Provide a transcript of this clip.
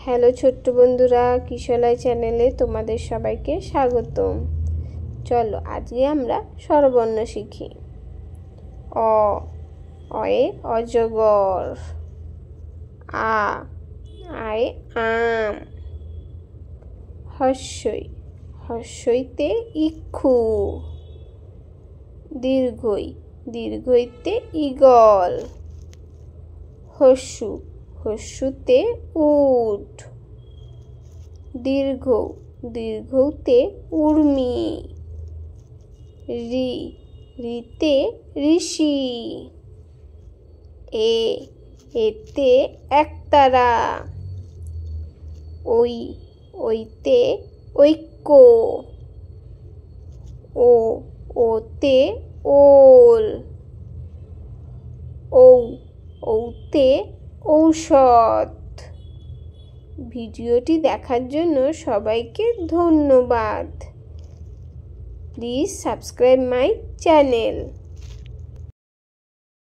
Hello ছোট্ট বন্ধুরা, কিশোলাই চ্যানেলে তোমাদের সবাইকে স্বাগতম। চলো আজকে আমরা স্বরবর্ণ শিখি। অয়ে অজগর, আয়ে আম, হর্ষইতে ইক্ষু, দীর্ঘইতে ঈগল, হস্যুতে উট, দীর্ঘৌতে উর্মি, রিতে ঋষি, এতে একতারা, ওইতে ঐক্য, ওতে ওল, ঔতে ঔষধ। ভিডিওটি দেখার জন্য সবাইকে ধন্যবাদ। Please subscribe my channel.